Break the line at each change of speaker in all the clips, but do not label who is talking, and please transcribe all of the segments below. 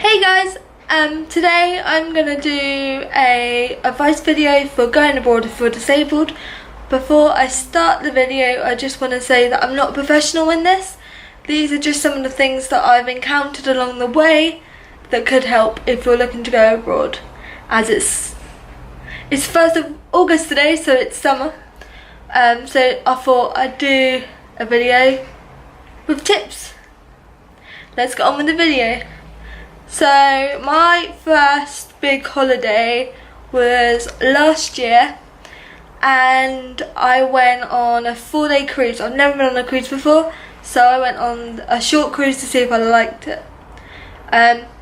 Hey guys, today I'm gonna do a advice video for going abroad if you're disabled. Before I start the video, I just want to say that I'm not a professional in this. These are just some of the things that I've encountered along the way that could help if you're looking to go abroad. As it's 1st of August today, so it's summer. So I thought I'd do a video with tips. Let's get on with the video. So my first big holiday was last year, and I went on a 4-day cruise. I've never been on a cruise before, so I went on a short cruise to see if I liked it.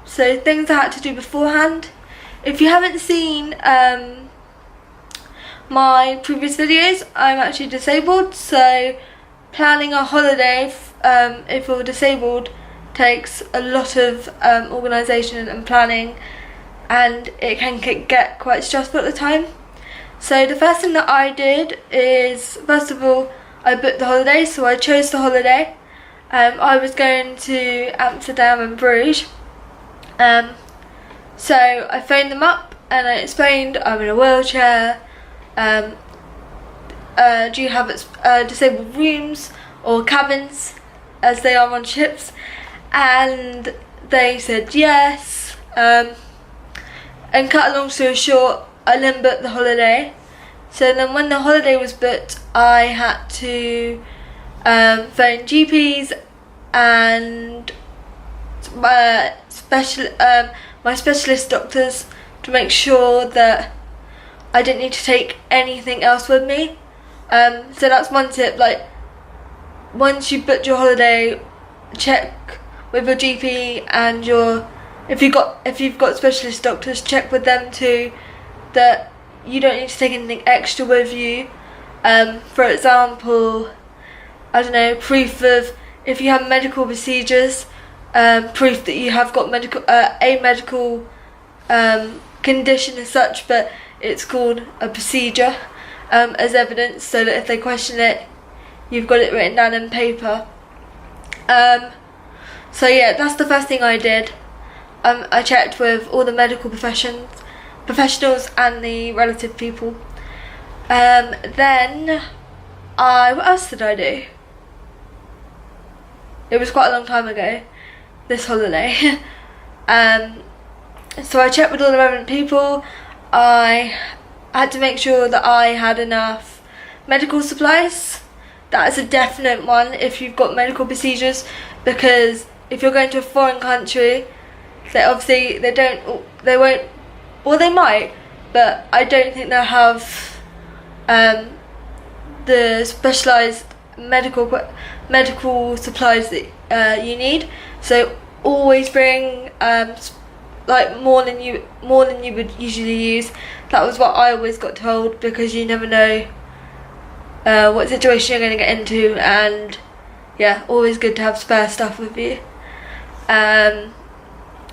So things I had to do beforehand. If you haven't seen my previous videos, I'm actually disabled, so planning a holiday if you're disabled takes a lot of organisation and planning, and it can get quite stressful at the time. So the first thing that I did is, first of all, I booked the holiday. So I chose the holiday. I was going to Amsterdam and Bruges. So I phoned them up and I explained I'm in a wheelchair. Do you have disabled rooms or cabins, as they are on ships? And they said yes. And cut a long story short, I then booked the holiday. So then when the holiday was booked, I had to phone GPs and my specialist doctors to make sure that I didn't need to take anything else with me. So that's one tip. Like, once you booked your holiday, check with your GP and if you've got specialist doctors, check with them too that you don't need to take anything extra with you. For example, I don't know, proof of if you have medical procedures, proof that you have got a medical condition as such, but it's called a procedure, as evidence, so that if they question it, you've got it written down in paper. So yeah, that's the first thing I did. I checked with all the medical professionals and the relative people. Then what else did I do? It was quite a long time ago, this holiday. So I checked with all the relevant people. I had to make sure that I had enough medical supplies. That is a definite one if you've got medical procedures, because if you're going to a foreign country, they won't, well, they might, but I don't think they'll have the specialised medical supplies that you need. So always bring like more than you would usually use. That was what I always got told, because you never know what situation you're going to get into, and yeah, always good to have spare stuff with you.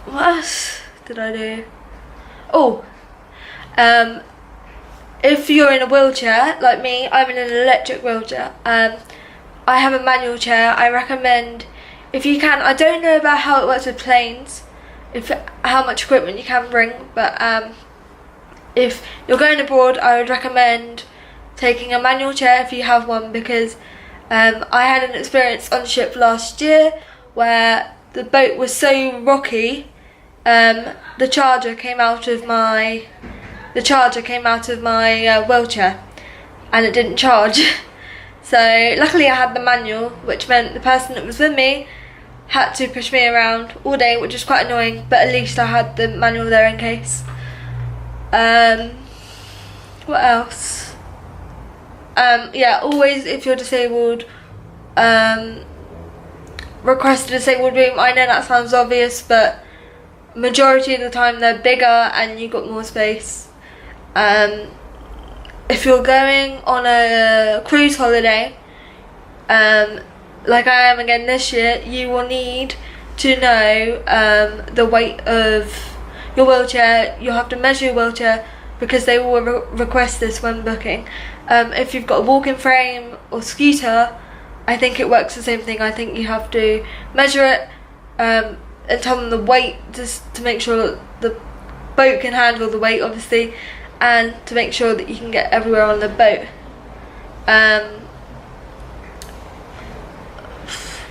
What else did I do? If you're in a wheelchair like me, I'm in an electric wheelchair. I have a manual chair. I recommend, if you can, I don't know about how it works with planes, how much equipment you can bring, but if you're going abroad, I would recommend taking a manual chair if you have one, because I had an experience on ship last year where the boat was so rocky, the charger came out of my wheelchair and it didn't charge. So luckily I had the manual, which meant the person that was with me had to push me around all day, which is quite annoying, but at least I had the manual there in case. What else? Yeah, always, if you're disabled, request a disabled room. I know that sounds obvious, but majority of the time they're bigger and you've got more space. If you're going on a cruise holiday, like I am again this year, you will need to know the weight of your wheelchair. You'll have to measure your wheelchair, because they will request this when booking. If you've got a walking frame or scooter, I think it works the same thing. I think you have to measure it, and tell them the weight, just to make sure that the boat can handle the weight, obviously, and to make sure that you can get everywhere on the boat.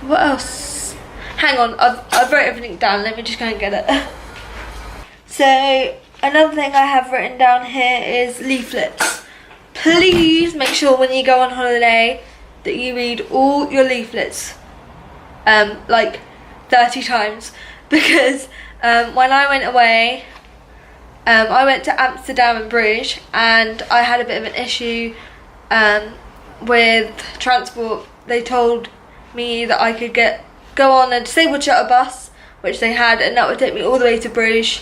What else? Hang on, I've wrote everything down. Let me just go and get it. So another thing I have written down here is leaflets. Please make sure when you go on holiday that you read all your leaflets, like 30 times, because when I went away, I went to Amsterdam and Bruges, and I had a bit of an issue with transport. They told me that I could go on a disabled shuttle bus, which they had, and that would take me all the way to Bruges.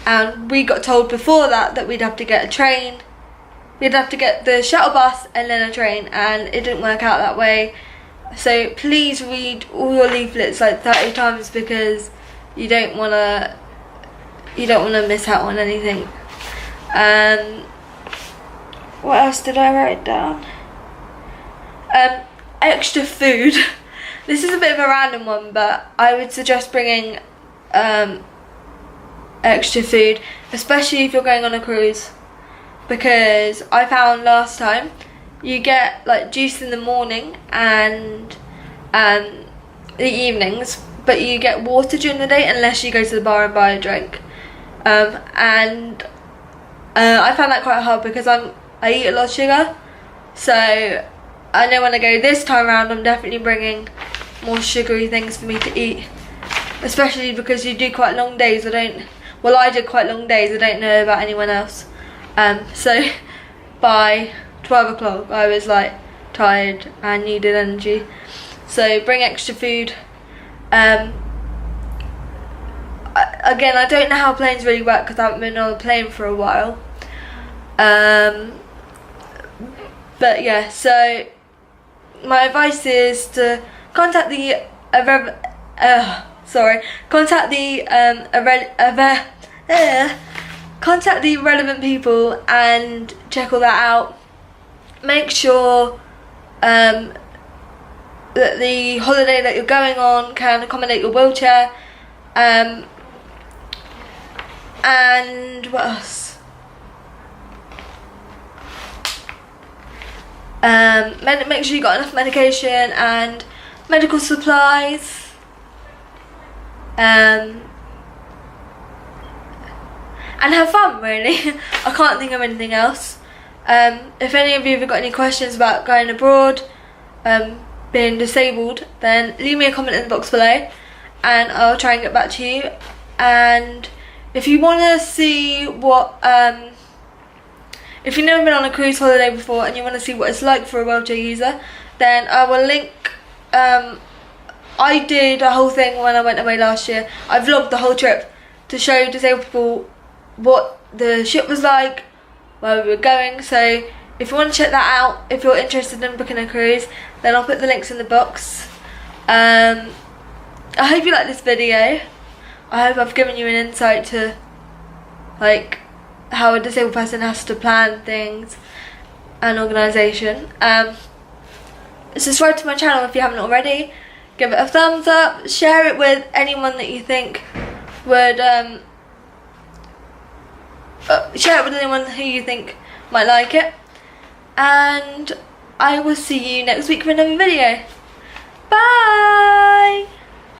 And we got told before that we'd have to get a train. We'd have to get the shuttle bus and then a train, and it didn't work out that way. So please read all your leaflets like 30 times, because you don't want to miss out on anything. What else did I write down? Extra food. This is a bit of a random one, but I would suggest bringing extra food, especially if you're going on a cruise, because I found last time you get like juice in the morning and the evenings, but you get water during the day unless you go to the bar and buy a drink. And I found that quite hard because I eat a lot of sugar, so I know when I go this time around I'm definitely bringing more sugary things for me to eat, especially because you do quite long days. I did quite long days. I don't know about anyone else. So by 12 o'clock I was like tired and needed energy, so bring extra food. Again, I don't know how planes really work because I haven't been on a plane for a while, but yeah, so my advice is to contact the contact the relevant people and check all that out. Make sure that the holiday that you're going on can accommodate your wheelchair. And what else? Make sure you got enough medication and medical supplies. And have fun, really. I can't think of anything else. If any of you have got any questions about going abroad, being disabled, then leave me a comment in the box below and I'll try and get back to you. And if you want to see what, if you've never been on a cruise holiday before and you want to see what it's like for a wheelchair user, then I will link, I did a whole thing when I went away last year. I vlogged the whole trip to show disabled people what the ship was like, where we were going. So if you want to check that out, if you're interested in booking a cruise, then I'll put the links in the box. I hope you like this video. I hope I've given you an insight to like how a disabled person has to plan things and organisation. Subscribe to my channel if you haven't already. Give it a thumbs up. Share it with anyone that you think would share it with anyone who you think might like it. And I will see you next week for another video. Bye!